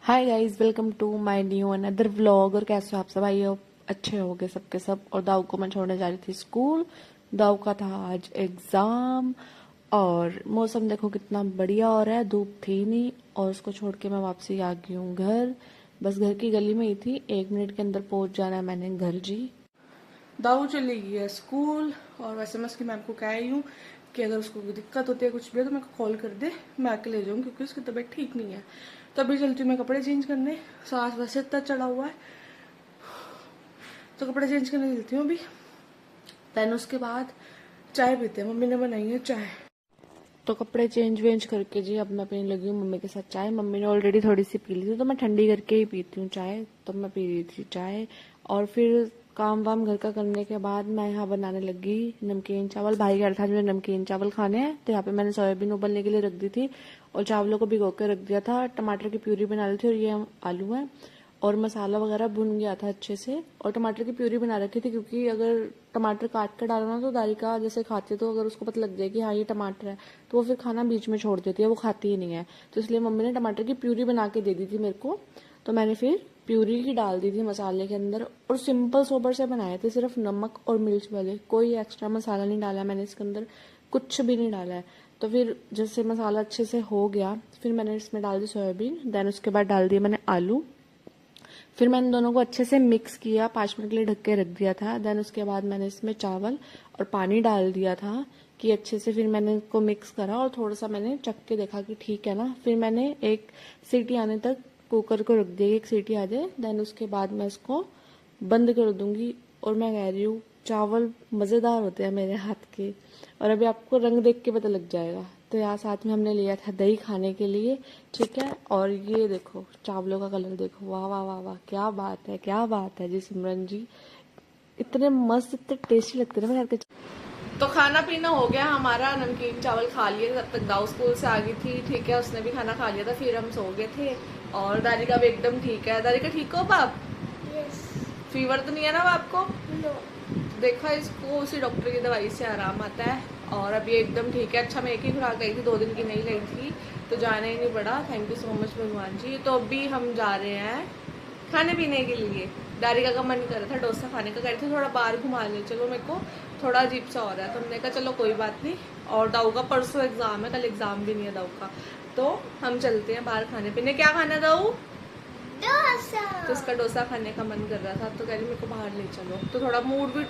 Hi guys, welcome to my new another vlog. और कैसे हो आप सब? आई हो अच्छे होगे सबके सब। और दाऊ को मैं छोड़ने जा रही थी स्कूल। दाऊ का था आज एग्जाम और मौसम देखो कितना बढ़िया हो रहा है, धूप थी नहीं। और उसको छोड़ के मैं वापसी आ गई हूँ घर। बस घर की गली में ही थी, 1 मिनट के अंदर पहुंच जाना है मैंने घर जी। दाऊ चली गई है स्कूल और वैसे मैं उसकी मैम को कह रही हूँ कि अगर उसको कोई दिक्कत होती है कुछ भी है तो मेरे को कॉल कर दे, मैं आके ले जाऊँ क्योंकि उसकी तबीयत ठीक नहीं है। तभी चलती हूँ मैं कपड़े चेंज करने। सांस वैसे इतना चढ़ा हुआ है तो कपड़े चेंज करने चलती हूँ अभी। देन उसके बाद चाय पीते हैं, मम्मी ने बनाई है चाय। तो कपड़े चेंज वेंज करके जी अब मैं पीने लगी हूँ मम्मी के साथ चाय। मम्मी ने ऑलरेडी थोड़ी सी पी ली थी तो मैं ठंडी करके ही पीती हूँ चाय। तो मैं पी रही थी चाय और फिर काम वाम घर का करने के बाद मैं यहाँ बनाने लगी नमकीन चावल। भाई कह रहा था मुझे नमकीन चावल खाने हैं तो यहाँ पे मैंने सोयाबीन उबलने के लिए रख दी थी और चावलों को भिगो के रख दिया था। टमाटर की प्यूरी बना ली थी और ये आलू है और मसाला वगैरह भुन गया था अच्छे से। और टमाटर की प्यूरी बना रखी थी क्योंकि अगर टमाटर काट कर डालो ना तो दारिका जैसे खाती है तो अगर उसको पता लग जाए कि हाँ ये टमाटर है तो वो फिर खाना बीच में छोड़ देती है, वो खाती ही नहीं है। तो इसलिए मम्मी ने टमाटर की प्यूरी बना के दे दी थी मेरे को। तो मैंने फिर प्यूरी ही डाल दी थी मसाले के अंदर और सिंपल सोबर से बनाए थे, सिर्फ नमक और मिर्च वाले, कोई एक्स्ट्रा मसाला नहीं डाला मैंने इसके अंदर, कुछ भी नहीं डाला है। तो फिर जैसे मसाला अच्छे से हो गया फिर मैंने इसमें डाल दी सोयाबीन। देन उसके बाद डाल दिया मैंने आलू। फिर मैंने दोनों को अच्छे से मिक्स किया, 5 मिनट के लिए ढक के रख दिया था। देन उसके बाद मैंने इसमें चावल और पानी डाल दिया था कि अच्छे से फिर मैंने इसको मिक्स करा और थोड़ा सा मैंने चख के देखा कि ठीक है ना। फिर मैंने एक सीटी आने तक कुकर को रख दिया, एक सीटी आ जाए। देन उसके बाद मैं इसको बंद कर दूंगी। और मैं कह रही हूँ चावल मज़ेदार होते हैं मेरे हाथ के। और अभी आपको रंग देख के पता लग जाएगा। तो यहाँ साथ में हमने लिया था दही खाने के लिए, ठीक है। और ये देखो चावलों का कलर देखो, वाह वाह वाह वाह, क्या बात है, क्या बात है जी सिमरन जी, इतने मस्त इतने टेस्टी लगते हैं ना। तो खाना पीना हो गया हमारा, नमकीन चावल खा लिए। तब तक दाऊ स्कूल से आ गई थी, ठीक है, उसने भी खाना खा लिया था। फिर हम सो गए थे और दारिका भी एकदम ठीक है। दारिका ठीक हो बाप? यस। फीवर तो नहीं है ना आपको? नो। देखा, इसको उसी डॉक्टर की दवाई से आराम आता है और अभी एकदम ठीक है। अच्छा मैं एक ही खुराक गई थी, 2 दिन की नहीं गई थी तो जाना ही नहीं पड़ा। थैंक यू सो मच भगवान जी। तो अभी हम जा रहे हैं खाने पीने के लिए। दारिका का मन कर रहा था डोसा खाने का, कह रहे थे थोड़ा बाहर घुमा ले चलो, मेरे को थोड़ा अजीब सा हो रहा है। तो हमने कहा चलो कोई बात नहीं। और दाऊ का परसों एग्जाम है, कल एग्जाम भी नहीं है दाऊ का। तो हम चलते हैं बाहर खाने पीने। क्या खाना है दाऊ? डोसा। तो उसका डोसा खाने का मन कर रहा था तो कह रही मेरे को बाहर ले चलो। तो थोड़ा मूड भी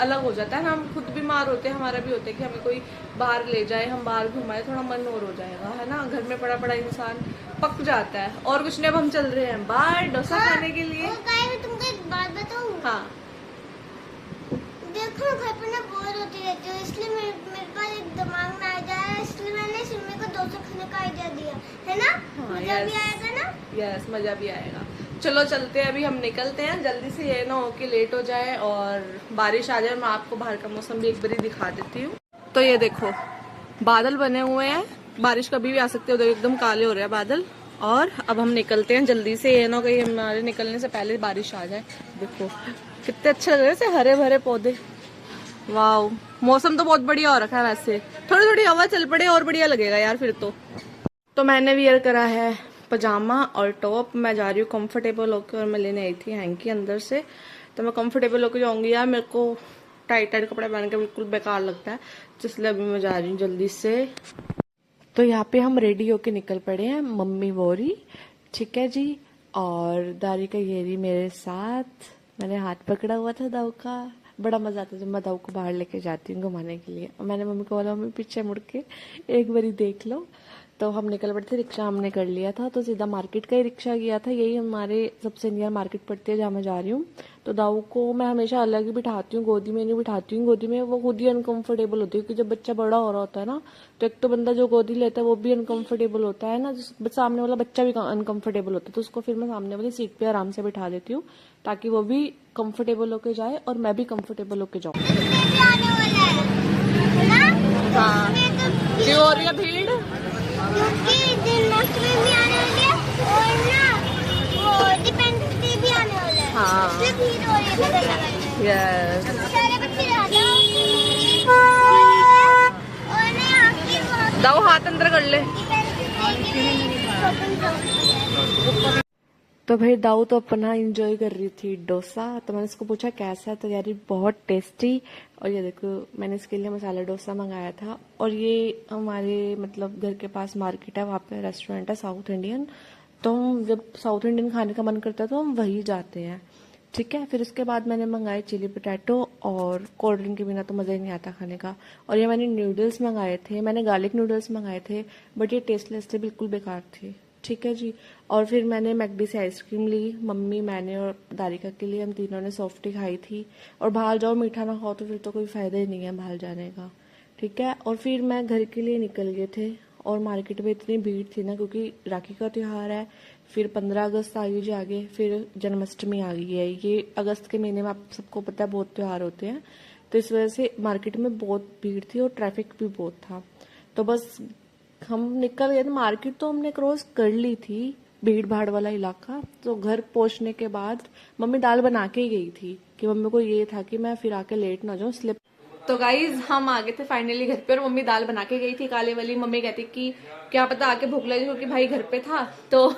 अलग हो जाता है ना, हम खुद बीमार होते हैं, हमारा भी होता है कि हमें कोई बाहर ले जाए, हम बाहर घुमाए, थोड़ा मन और हो जाएगा, है ना। घर में पड़ा पड़ा इंसान पक जाता है। और कुछ नहीं, अब हम चल रहे हैं बाहर डोसा खाने के लिए। मैं तुमको एक बात बताऊं? हाँ देखो घर पे ना बोर होती रहती हूँ, इसलिए मेरे पास एक दिमाग में आ जाए, इसलिए मैंने सिमी को डोसा खाने का आइडिया दिया, है ना। हाँ, मजा भी आएगा ना। यस, मजा भी आएगा। चलो चलते हैं, अभी हम निकलते हैं जल्दी से, ये ना हो कि लेट हो जाए और बारिश आ जाए। मैं आपको बाहर का मौसम भी एक बार दिखा देती हूँ। तो ये देखो बादल बने हुए हैं, बारिश कभी भी आ सकती है, एकदम काले हो रहे हैं बादल। और अब हम निकलते हैं जल्दी से, ये ना कहीं हमारे निकलने से पहले बारिश आ जाए। देखो कितने अच्छे लग रहे हैं हरे भरे पौधे। वाह, मौसम तो बहुत बढ़िया हो रखा है। वैसे थोड़ी थोड़ी हवा चल पड़े और बढ़िया लगेगा यार फिर तो मैंने वियर करा है पजामा और टॉप। मैं जा रही हूँ कंफर्टेबल होके और मैं लेने आई थी हैंकी अंदर से। तो मैं कंफर्टेबल होके जाऊंगी यार, मेरे को टाइट टाइट कपड़े पहन के बिल्कुल बेकार लगता है, इसलिए अभी मैं जा रही हूँ जल्दी से। तो यहाँ पे हम रेडी होके निकल पड़े हैं, मम्मी बोरी, ठीक है जी। और दारिका ये रही मेरे साथ, मैंने हाथ पकड़ा हुआ था दाऊ का। बड़ा मजा आता है जब मैं दाऊ को बाहर लेके जाती हूँ घुमाने के लिए। और मैंने मम्मी को बोला मम्मी पीछे मुड़ के एक बारी देख लो। तो हम निकल पड़े थे, रिक्शा हमने कर लिया था तो सीधा मार्केट का ही रिक्शा किया था। यही हमारे सबसे नियर मार्केट पड़ती है जहाँ मैं जा रही हूँ। तो दाऊ को मैं हमेशा अलग ही बिठाती हूँ, गोदी में नहीं बिठाती हूँ। गोदी में वो खुद ही अनकंफर्टेबल होती है क्योंकि जब बच्चा बड़ा हो रहा होता है ना तो एक तो बंदा जो गोदी लेता है वो भी अनकंफर्टेबल होता है ना, सामने वाला बच्चा भी अनकंफर्टेबल होता है। तो उसको फिर मैं सामने वाली सीट पे आराम से बिठा देती हूँ ताकि वो भी कंफर्टेबल होके जाए और मैं भी कंफर्टेबल होके जाऊँ। हाँ, क्यों हो रही है भीड़? क्योंकि जन्माष्टमी भी आने वाली है और ना वो इंडिपेंडेंस डे भी आने वाला है। हाँ, इसलिए भीड़ हो रही है। यस, सारे बच्चे आ जाओ और ना आपकी दाऊ हाथ अंदर कर ले। तो भाई दाऊ तो अपना एंजॉय कर रही थी डोसा। तो मैंने उसको पूछा कैसा है, तो यार बहुत टेस्टी। और ये देखो मैंने इसके लिए मसाला डोसा मंगाया था। और ये हमारे मतलब घर के पास मार्केट है, वहाँ पे रेस्टोरेंट है साउथ इंडियन। तो हम जब साउथ इंडियन खाने का मन करता है तो हम वही जाते हैं। ठीक है, फिर उसके बाद मैंने मंगाए चिली पोटैटो, और कोल्ड ड्रिंक के बिना तो मज़ा ही नहीं आता खाने का। और ये मैंने नूडल्स मंगाए थे, मैंने गार्लिक नूडल्स मंगाए थे, बट ये टेस्टलेस थे, बिल्कुल बेकार थे। ठीक है जी। और फिर मैंने मैकडी से आइसक्रीम ली, मम्मी मैंने और दारिका के लिए, हम तीनों ने सॉफ्टी खाई थी। और बाहर जाओ मीठा ना खाओ तो फिर तो कोई फायदा ही नहीं है बाहर जाने का। ठीक है, और फिर मैं घर के लिए निकल गए थे। और मार्केट में इतनी भीड़ थी ना, क्योंकि राखी का त्योहार है, फिर 15 अगस्त आ गई जी आगे, फिर जन्माष्टमी आ गई है। ये अगस्त के महीने में आप सबको पता है बहुत त्योहार होते हैं। तो इस वजह से मार्केट में बहुत भीड़ थी और ट्रैफिक भी बहुत था। तो बस हम निकल गए थे मार्केट, तो हमने क्रॉस कर ली थी भीड़ भाड़ वाला इलाका। तो घर पहुंचने के बाद मम्मी दाल बना के ही गई थी, कि मम्मी को ये था कि मैं फिर आके लेट ना जाऊं इसलिए। तो गाइज हम आ गए थे फाइनली घर पे, और मम्मी दाल बना के गई थी काले वाली। मम्मी कहती कि क्या पता आके भूख लगी, क्योंकि भाई घर पे था। तो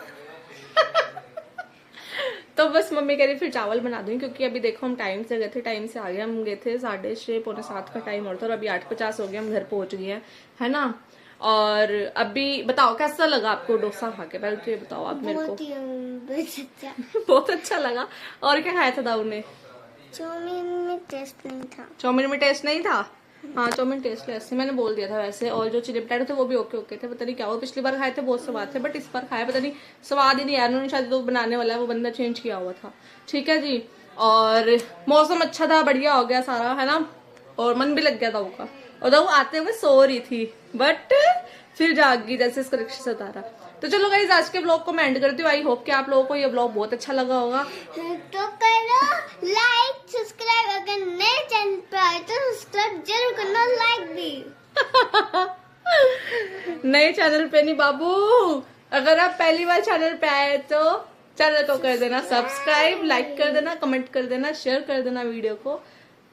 तो बस मम्मी कह रही फिर चावल बना दूंगी, क्योंकि अभी देखो हम टाइम से गए थे, टाइम से आ गए। हम गए थे 6:30 पौने 7 का टाइम और था, और अभी 8:50 हो गया, हम घर पहुंच गए हैं, है ना। और अभी बताओ कैसा लगा आपको डोसा खा के, पहले तो ये बताओ आप मेरे को। बहुत अच्छा। बहुत अच्छा लगा। और क्या खाया था दाऊ ने? चाउमीन में टेस्ट नहीं था। चाउमीन में टेस्ट नहीं था? हाँ चाउमीन टेस्टलेस थी, मैंने बोल दिया था वैसे। और जो चिली पोटैटो थे वो भी ओके ओके थे, पता नहीं क्या हुआ, पिछली बार खाए थे बहुत स्वाद थे, बट इस बार खाया पता नहीं स्वाद ही नहीं आया। उन्होंने शायद जो बनाने वाला है वो बंदा चेंज किया हुआ था। ठीक है जी। और मौसम अच्छा था, बढ़िया हो गया सारा, है ना। और मन भी लग गया दाऊ का। और दाऊ आते हुए सो रही थी, बट फिर जाग गई जैसे इसको रिक्शे से उतारा। तो चलो गाइस आज के ब्लॉग को मैं एंड करती हूँ। आई होप कि आप लोगों को ये ब्लॉग बहुत अच्छा लगा होगा। तो करो लाइक सब्सक्राइब, अगर नए चैनल पे आए तो सब्सक्राइब जरूर करना, लाइक भी। नए चैनल पे नहीं बाबू, अगर आप पहली बार चैनल पे आए तो चैनल को कर देना सब्सक्राइब, लाइक कर देना, कमेंट कर देना, शेयर कर देना वीडियो को।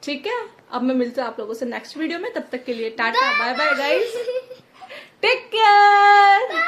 ठीक है, अब मैं मिलती हूँ आप लोगों से नेक्स्ट वीडियो में। तब तक के लिए tata bye bye guys, take care.